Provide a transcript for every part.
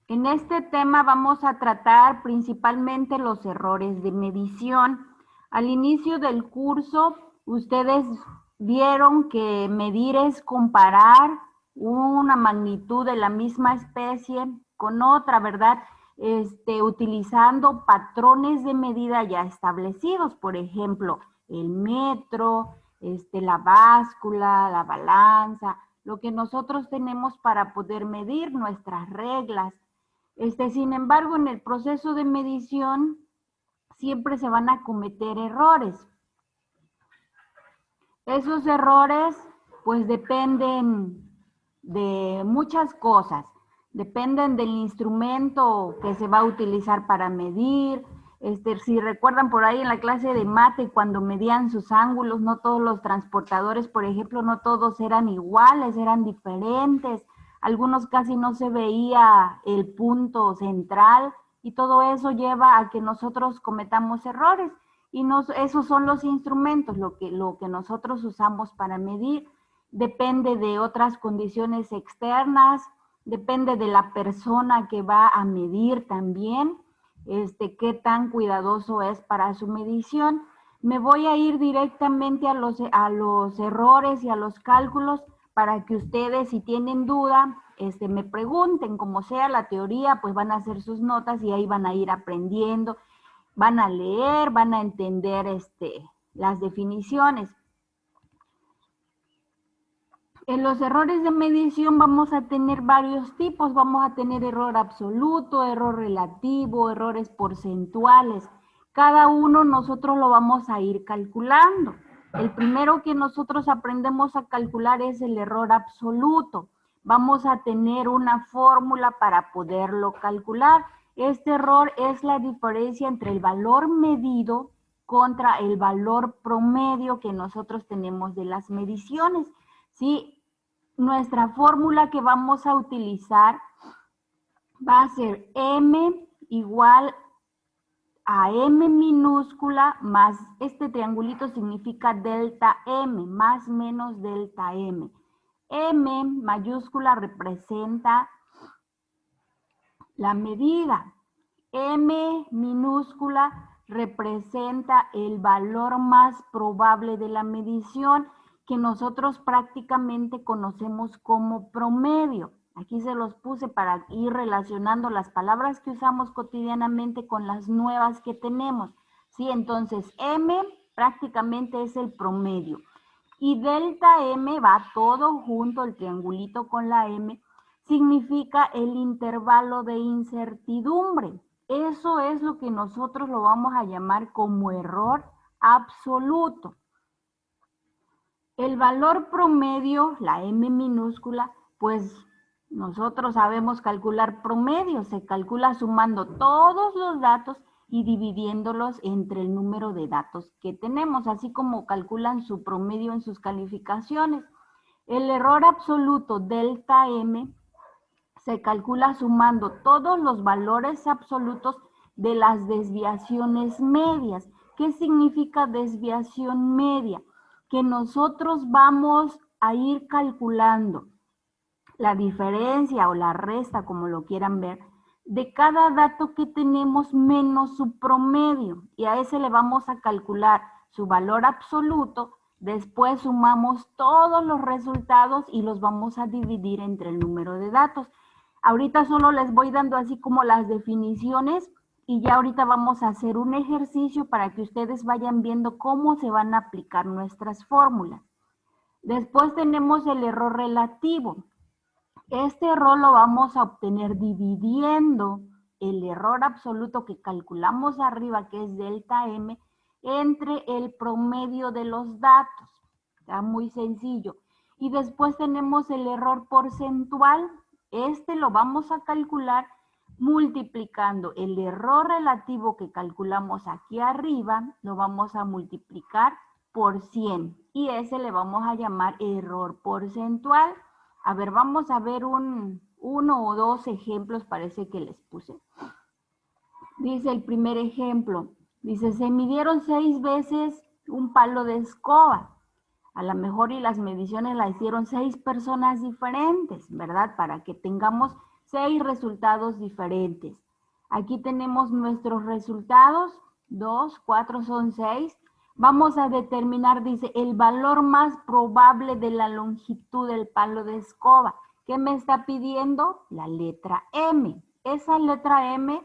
En este tema vamos a tratar principalmente los errores de medición. Al inicio del curso, ustedes vieron que medir es comparar una magnitud de la misma especie con otra, ¿verdad? Utilizando patrones de medida ya establecidos, por ejemplo, el metro, la báscula, la balanza, lo que nosotros tenemos para poder medir nuestras reglas. Sin embargo, en el proceso de medición siempre se van a cometer errores. Esos errores pues dependen de muchas cosas. Dependen del instrumento que se va a utilizar para medir. Si recuerdan por ahí en la clase de mate, cuando medían sus ángulos, no todos los transportadores, por ejemplo, no todos eran iguales, eran diferentes. Algunos casi no se veía el punto central y todo eso lleva a que nosotros cometamos errores. Y esos son los instrumentos, lo que nosotros usamos para medir. Depende de otras condiciones externas, depende de la persona que va a medir también, qué tan cuidadoso es para su medición. Me voy a ir directamente a los errores y a los cálculos para que ustedes, si tienen duda, me pregunten. Como sea la teoría, pues van a hacer sus notas y ahí van a ir aprendiendo, van a leer, van a entender las definiciones. En los errores de medición vamos a tener varios tipos. Vamos a tener error absoluto, error relativo, errores porcentuales. Cada uno nosotros lo vamos a ir calculando. El primero que nosotros aprendemos a calcular es el error absoluto. Vamos a tener una fórmula para poderlo calcular. Este error es la diferencia entre el valor medido contra el valor promedio que nosotros tenemos de las mediciones. ¿Sí? Nuestra fórmula que vamos a utilizar va a ser M igual a M minúscula más, este triangulito significa delta M, más menos delta M. M mayúscula representa la medida. M minúscula representa el valor más probable de la medición, que nosotros prácticamente conocemos como promedio. Aquí se los puse para ir relacionando las palabras que usamos cotidianamente con las nuevas que tenemos. ¿Sí? Entonces, M prácticamente es el promedio. Y delta M va todo junto, el triangulito con la M, significa el intervalo de incertidumbre. Eso es lo que nosotros lo vamos a llamar como error absoluto. El valor promedio, la M minúscula, pues nosotros sabemos calcular promedio, se calcula sumando todos los datos y dividiéndolos entre el número de datos que tenemos, así como calculan su promedio en sus calificaciones. El error absoluto delta M se calcula sumando todos los valores absolutos de las desviaciones medias. ¿Qué significa desviación media? Que nosotros vamos a ir calculando la diferencia o la resta, como lo quieran ver, de cada dato que tenemos menos su promedio. Y a ese le vamos a calcular su valor absoluto. Después sumamos todos los resultados y los vamos a dividir entre el número de datos. Ahorita solo les voy dando así como las definiciones y ya ahorita vamos a hacer un ejercicio para que ustedes vayan viendo cómo se van a aplicar nuestras fórmulas. Después tenemos el error relativo. Este error lo vamos a obtener dividiendo el error absoluto que calculamos arriba, que es delta M, entre el promedio de los datos. Está muy sencillo. Y después tenemos el error porcentual. Este lo vamos a calcular multiplicando el error relativo que calculamos aquí arriba, lo vamos a multiplicar por 100. Y ese le vamos a llamar error porcentual. A ver, vamos a ver uno o dos ejemplos, parece que les puse. Dice el primer ejemplo, dice, se midieron 6 veces un palo de escoba. A lo mejor y las mediciones las hicieron 6 personas diferentes, ¿verdad? Para que tengamos 6 resultados diferentes. Aquí tenemos nuestros resultados, 2, 4 son 6. Vamos a determinar, dice, el valor más probable de la longitud del palo de escoba. ¿Qué me está pidiendo? La letra M. Esa letra M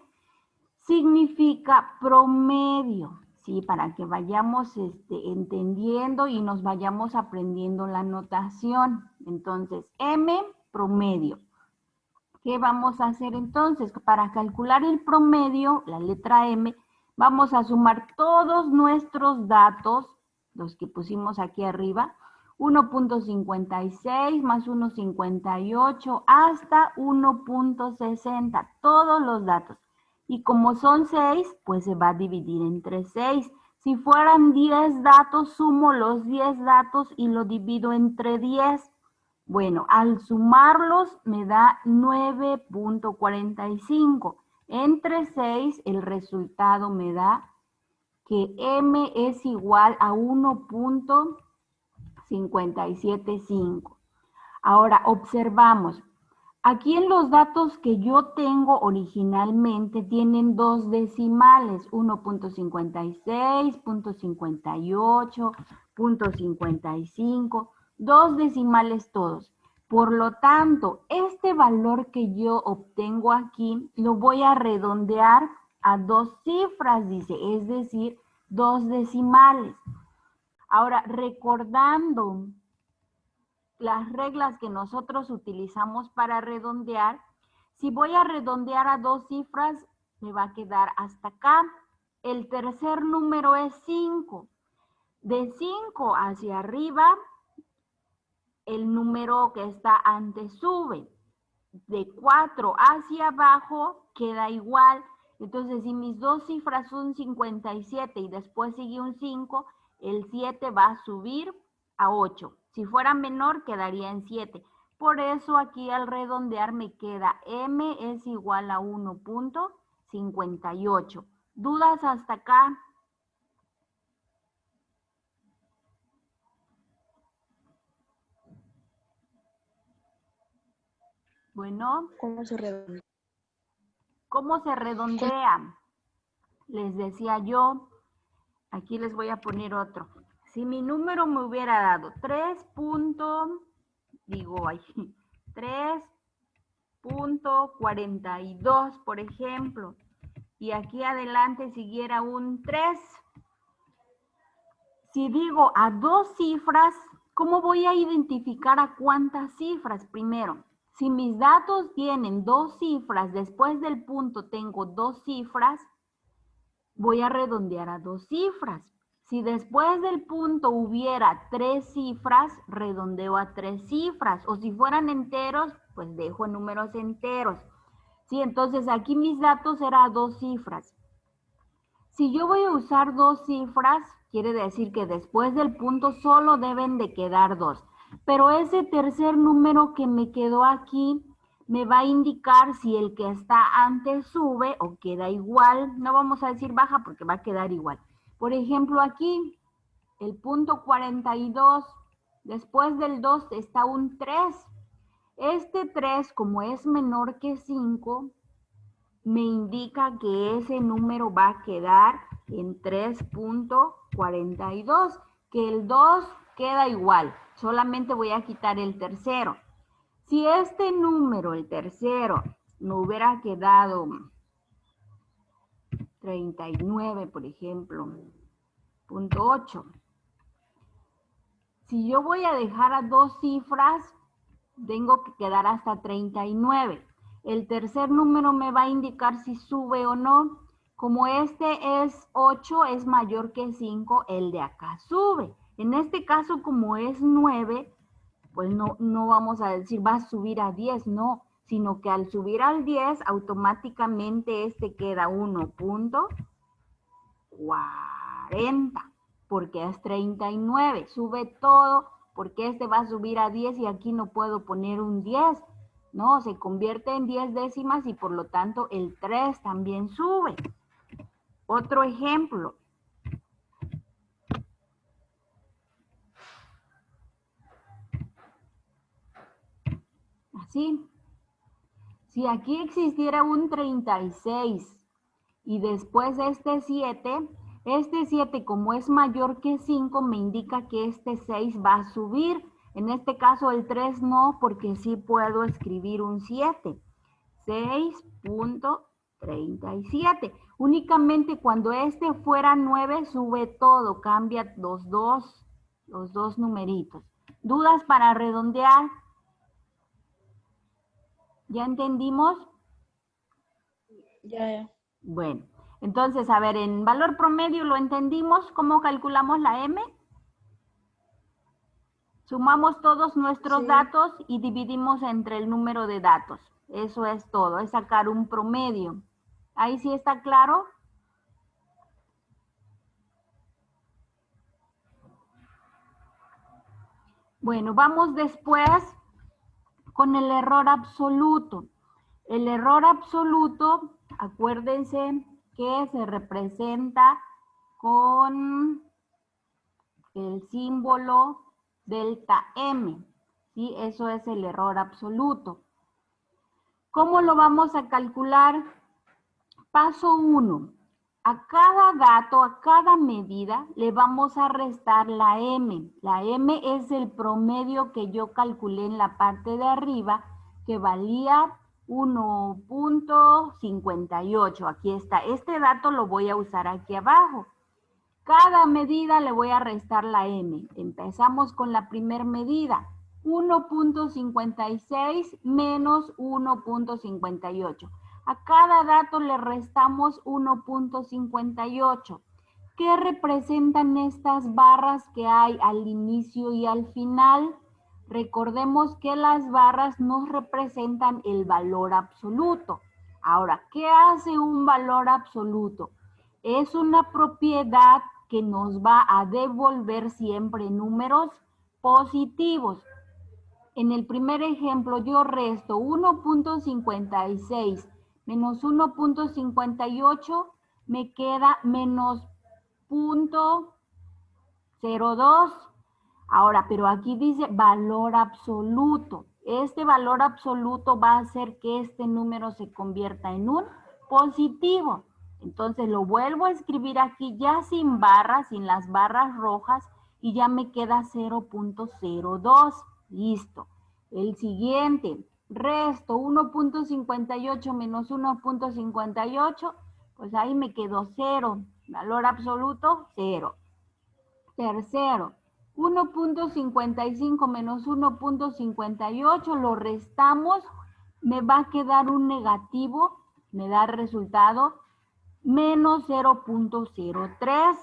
significa promedio, ¿sí? Para que vayamos entendiendo y nos vayamos aprendiendo la notación. Entonces, M, promedio. ¿Qué vamos a hacer entonces? Para calcular el promedio, la letra M, vamos a sumar todos nuestros datos, los que pusimos aquí arriba, 1.56 más 1.58 hasta 1.60, todos los datos. Y como son 6, pues se va a dividir entre 6. Si fueran 10 datos, sumo los 10 datos y lo divido entre 10. Bueno, al sumarlos me da 9.45. Entre 6, el resultado me da que M es igual a 1.575. Ahora, observamos. Aquí en los datos que yo tengo originalmente tienen 2 decimales, 1.56, 0.58, 0.55, 2 decimales todos. Por lo tanto, este valor que yo obtengo aquí lo voy a redondear a 2 cifras, dice, es decir, 2 decimales. Ahora, recordando las reglas que nosotros utilizamos para redondear, si voy a redondear a 2 cifras, me va a quedar hasta acá. El tercer número es 5. De 5 hacia arriba, el número que está antes sube. De 4 hacia abajo, queda igual. Entonces, si mis 2 cifras son 57 y después sigue un 5, el 7 va a subir a 8. Si fuera menor, quedaría en 7. Por eso aquí al redondear me queda M es igual a 1.58. ¿Dudas hasta acá? Bueno, ¿Cómo se redondea? ¿cómo se redondea? Les decía yo, aquí les voy a poner otro. Si mi número me hubiera dado 3.42, por ejemplo, y aquí adelante siguiera un 3. Si digo a 2 cifras, ¿cómo voy a identificar a cuántas cifras? Primero, si mis datos tienen 2 cifras, después del punto tengo 2 cifras, voy a redondear a 2 cifras. Si después del punto hubiera 3 cifras, redondeo a 3 cifras. O si fueran enteros, pues dejo en números enteros. Sí, entonces aquí mis datos eran 2 cifras. Si yo voy a usar 2 cifras, quiere decir que después del punto solo deben de quedar 2. Pero ese tercer número que me quedó aquí me va a indicar si el que está antes sube o queda igual. No vamos a decir baja porque va a quedar igual. Por ejemplo, aquí, el punto 42, después del 2 está un 3. Este 3, como es menor que 5, me indica que ese número va a quedar en 3.42, que el 2 queda igual, solamente voy a quitar el tercero. Si este número, el tercero, me hubiera quedado 39, por ejemplo, punto 8. Si yo voy a dejar a 2 cifras, tengo que quedar hasta 39. El tercer número me va a indicar si sube o no. Como este es 8, es mayor que 5, el de acá sube. En este caso, como es 9, pues no vamos a decir va a subir a 10, no, sino que al subir al 10, automáticamente este queda 1.40, porque es 39, sube todo, porque este va a subir a 10 y aquí no puedo poner un 10, no, se convierte en 10 décimas y por lo tanto el 3 también sube. Otro ejemplo. Así. Si aquí existiera un 36 y después este 7 como es mayor que 5 me indica que este 6 va a subir. En este caso el 3 no, porque sí puedo escribir un 7. 6.37. Únicamente cuando este fuera 9 sube todo, cambia los dos numeritos. ¿Dudas para redondear? ¿Ya entendimos? Ya. Bueno, entonces, a ver, en valor promedio lo entendimos. ¿Cómo calculamos la M? Sumamos todos nuestros Sí. datos y dividimos entre el número de datos. Eso es todo, es sacar un promedio. ¿Ahí sí está claro? Bueno, vamos después con el error absoluto. El error absoluto, acuérdense que se representa con el símbolo delta M, ¿sí? Eso es el error absoluto. ¿Cómo lo vamos a calcular? Paso 1. A cada dato, a cada medida, le vamos a restar la M. La M es el promedio que yo calculé en la parte de arriba, que valía 1.58. Aquí está. Este dato lo voy a usar aquí abajo. Cada medida le voy a restar la M. Empezamos con la primera medida. 1.56 menos 1.58. A cada dato le restamos 1.58. ¿Qué representan estas barras que hay al inicio y al final? Recordemos que las barras nos representan el valor absoluto. Ahora, ¿qué hace un valor absoluto? Es una propiedad que nos va a devolver siempre números positivos. En el primer ejemplo yo resto 1.56 menos 1.58, me queda menos 0.02. Ahora, pero aquí dice valor absoluto. Este valor absoluto va a hacer que este número se convierta en un positivo. Entonces lo vuelvo a escribir aquí ya sin barras, sin las barras rojas, y ya me queda 0.02. Listo. El siguiente, resto 1.58 menos 1.58, pues ahí me quedó 0. Valor absoluto, 0. Tercero, 1.55 menos 1.58, lo restamos, me va a quedar un negativo, me da el resultado menos 0.03,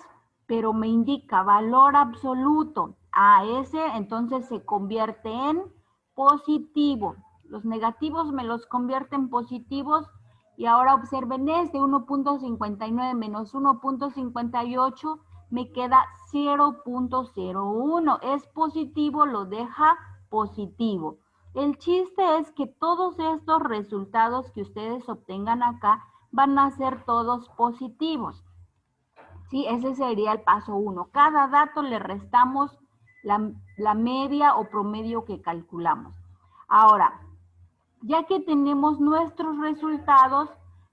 pero me indica valor absoluto a ese, entonces se convierte en positivo. Los negativos me los convierte en positivos y ahora observen este 1.59 menos 1.58 me queda 0.01. Es positivo, lo deja positivo. El chiste es que todos estos resultados que ustedes obtengan acá van a ser todos positivos. ¿Sí? Ese sería el paso 1. Cada dato le restamos la media o promedio que calculamos. Ahora, ya que tenemos nuestros resultados,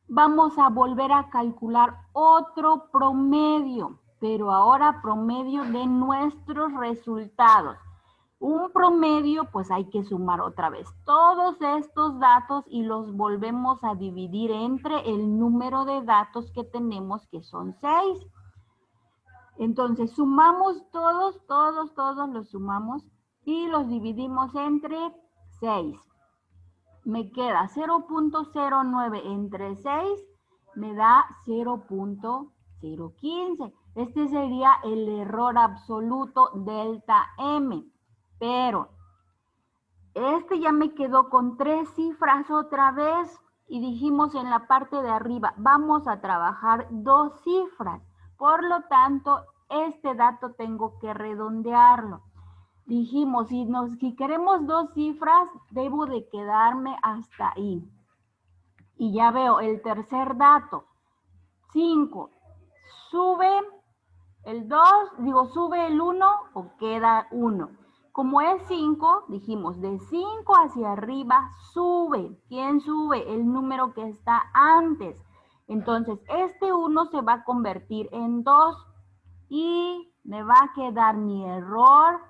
vamos a volver a calcular otro promedio, pero ahora promedio de nuestros resultados. Un promedio, pues hay que sumar otra vez todos estos datos y los volvemos a dividir entre el número de datos que tenemos, que son 6. Entonces sumamos todos los sumamos y los dividimos entre 6. Me queda 0.09 entre 6, me da 0.015. Este sería el error absoluto delta M. Pero este ya me quedó con 3 cifras otra vez y dijimos en la parte de arriba, vamos a trabajar 2 cifras. Por lo tanto, este dato tengo que redondearlo. Dijimos, si queremos 2 cifras, debo de quedarme hasta ahí. Y ya veo el tercer dato, 5. Sube el 2, sube el 1 o queda 1. Como es 5, dijimos, de 5 hacia arriba sube. ¿Quién sube? El número que está antes. Entonces, este 1 se va a convertir en 2 y me va a quedar mi error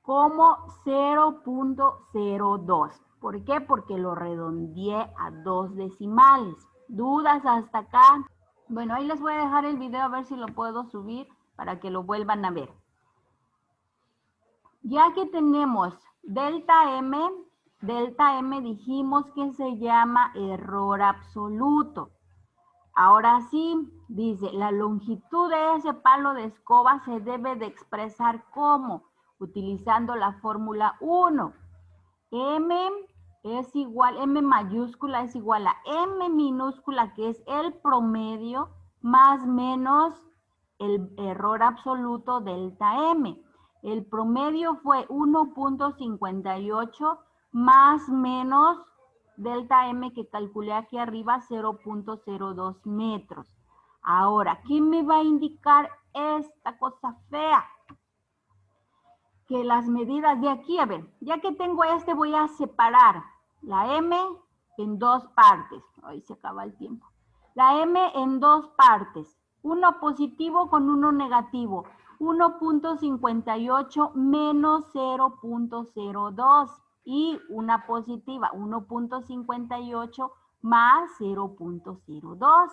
como 0.02. ¿Por qué? Porque lo redondeé a 2 decimales. ¿Dudas hasta acá? Bueno, ahí les voy a dejar el video a ver si lo puedo subir para que lo vuelvan a ver. Ya que tenemos delta M dijimos que se llama error absoluto. Ahora sí, dice, la longitud de ese palo de escoba se debe de expresar como, utilizando la fórmula 1. M es igual, M mayúscula es igual a M minúscula, que es el promedio, más menos el error absoluto delta M. El promedio fue 1.58 más menos delta M que calculé aquí arriba, 0.02 metros. Ahora, ¿qué me va a indicar esta cosa fea? Que las medidas de aquí, a ver, ya que tengo este, voy a separar la M en dos partes. Ahí se acaba el tiempo. La M en dos partes. Uno positivo con uno negativo. 1.58 menos 0.02 y una positiva, 1.58 más 0.02.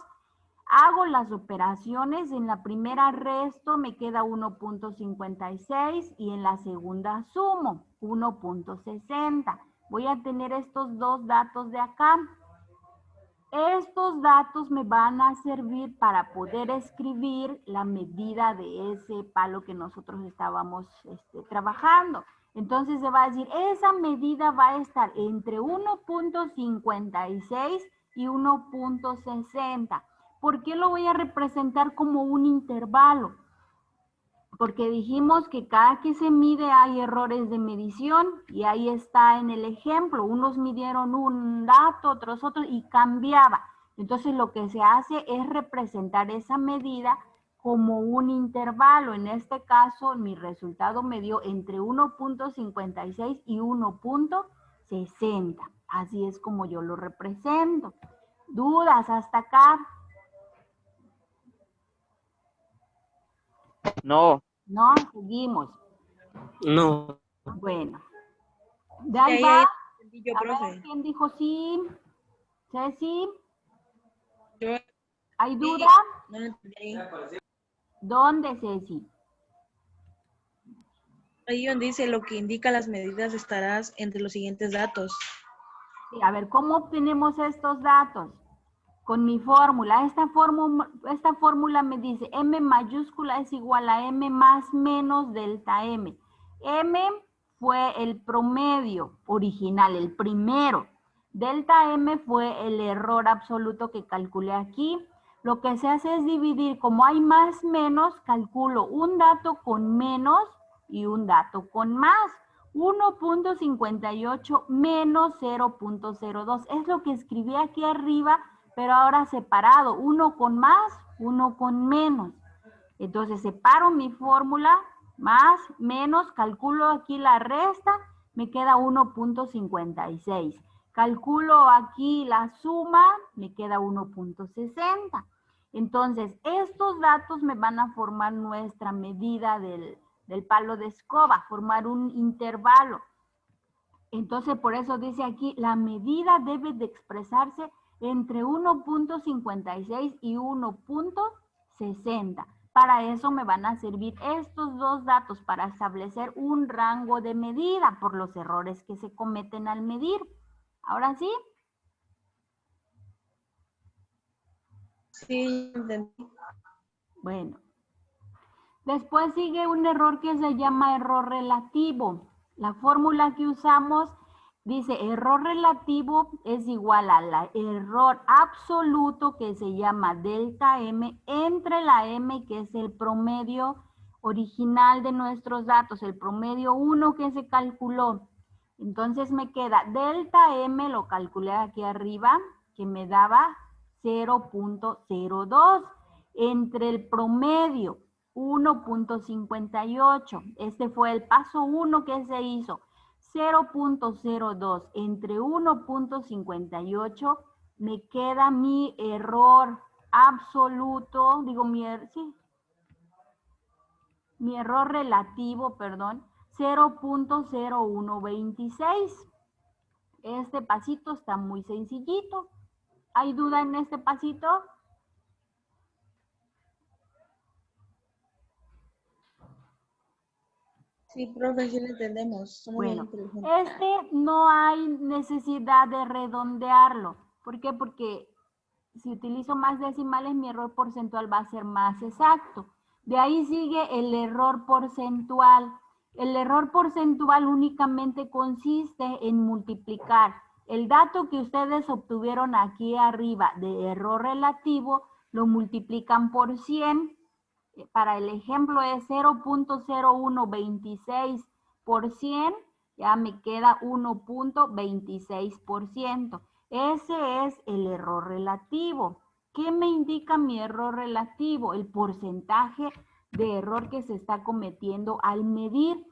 Hago las operaciones, en la primera resto, me queda 1.56 y en la segunda sumo 1.60. Voy a tener estos dos datos de acá. Estos datos me van a servir para poder escribir la medida de ese palo que nosotros estábamos trabajando. Entonces se va a decir, esa medida va a estar entre 1.56 y 1.60. ¿Por qué lo voy a representar como un intervalo? Porque dijimos que cada que se mide hay errores de medición y ahí está en el ejemplo. Unos midieron un dato, otros otro y cambiaba. Entonces lo que se hace es representar esa medida como un intervalo. En este caso mi resultado me dio entre 1.56 y 1.60. Así es como yo lo represento. ¿Dudas hasta acá? No. No, seguimos. No. Bueno. De ahí va. Yo, A profe. ver, ¿quién dijo sí? Ceci, Yo, ¿hay duda? no lo entendí. ¿Dónde, Ceci? Ahí donde dice lo que indica las medidas estarás entre los siguientes datos. Sí, a ver, ¿cómo obtenemos estos datos? Con mi fórmula. Esta fórmula me dice M mayúscula es igual a M más menos delta M. M fue el promedio original, el primero. Delta M fue el error absoluto que calculé aquí. Lo que se hace es dividir, como hay más menos, calculo un dato con menos y un dato con más. 1.58 menos 0.02. Es lo que escribí aquí arriba, pero ahora separado. Uno con más, uno con menos. Entonces separo mi fórmula, más, menos, calculo aquí la resta, me queda 1.56. Calculo aquí la suma, me queda 1.60. Entonces, estos datos me van a formar nuestra medida del palo de escoba, formar un intervalo. Entonces, por eso dice aquí, la medida debe de expresarse entre 1.56 y 1.60. Para eso me van a servir estos dos datos para establecer un rango de medida por los errores que se cometen al medir. ¿Ahora sí? Sí, entendí. Bueno. Después sigue un error que se llama error relativo. La fórmula que usamos dice error relativo es igual al error absoluto que se llama delta M entre la M que es el promedio original de nuestros datos, el promedio 1 que se calculó. Entonces me queda delta M, lo calculé aquí arriba, que me daba 0.02 entre el promedio 1.58. Este fue el paso 1 que se hizo. 0.02 entre 1.58 me queda mi error absoluto, digo mi error relativo, perdón, 0.0126. Este pasito está muy sencillito. ¿Hay duda en este pasito? Sí, profe, sí lo entendemos. Somos muy Bueno, inteligentes. este no hay necesidad de redondearlo. ¿Por qué? Porque si utilizo más decimales, mi error porcentual va a ser más exacto. De ahí sigue el error porcentual. El error porcentual únicamente consiste en multiplicar el dato que ustedes obtuvieron aquí arriba de error relativo, lo multiplican por 100. Para el ejemplo es 0.0126 por 100, ya me queda 1.26%. Ese es el error relativo. ¿Qué me indica mi error relativo? El porcentaje de error que se está cometiendo al medir.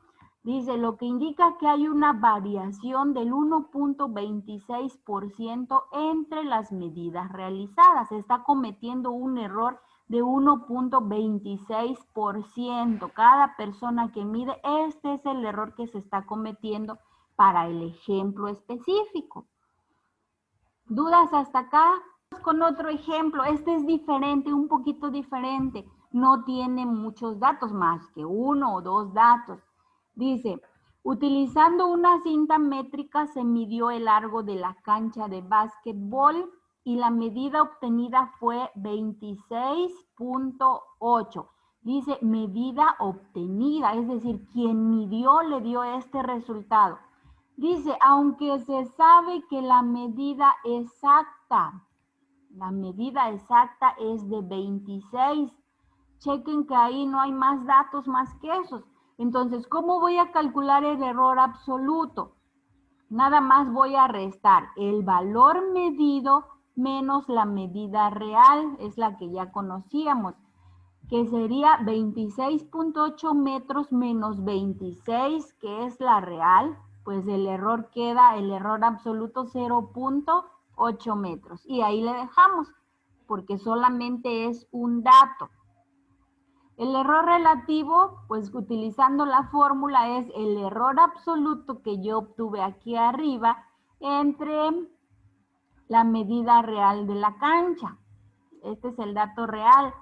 Dice, lo que indica que hay una variación del 1.26% entre las medidas realizadas. Se está cometiendo un error de 1.26%. Cada persona que mide, este es el error que se está cometiendo para el ejemplo específico. ¿Dudas hasta acá? Vamos con otro ejemplo. Este es diferente, un poquito diferente. No tiene muchos datos, más que 1 o 2 datos. Dice, utilizando una cinta métrica se midió el largo de la cancha de básquetbol y la medida obtenida fue 26.8. Dice medida obtenida, es decir, quien midió le dio este resultado. Dice, aunque se sabe que la medida exacta es de 26. Chequen que ahí no hay más datos más que esos. Entonces, ¿cómo voy a calcular el error absoluto? Nada más voy a restar el valor medido menos la medida real, es la que ya conocíamos, que sería 26.8 metros menos 26, que es la real, pues el error queda, el error absoluto 0.8 metros. Y ahí le dejamos, porque solamente es un dato. El error relativo, pues utilizando la fórmula, es el error absoluto que yo obtuve aquí arriba entre la medida real de la cancha. Este es el dato real.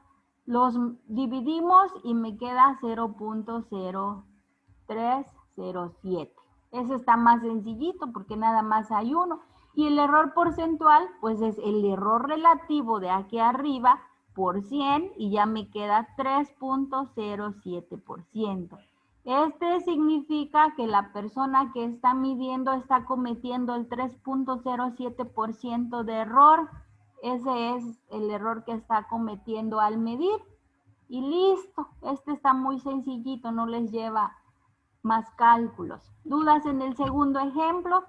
Los dividimos y me queda 0.0307. Ese está más sencillito porque nada más hay uno. Y el error porcentual, pues es el error relativo de aquí arriba por 100 y ya me queda 3.07%. Este significa que la persona que está midiendo está cometiendo el 3.07% de error. Ese es el error que está cometiendo al medir. Y listo, este está muy sencillito, no les lleva más cálculos. ¿Dudas en el segundo ejemplo?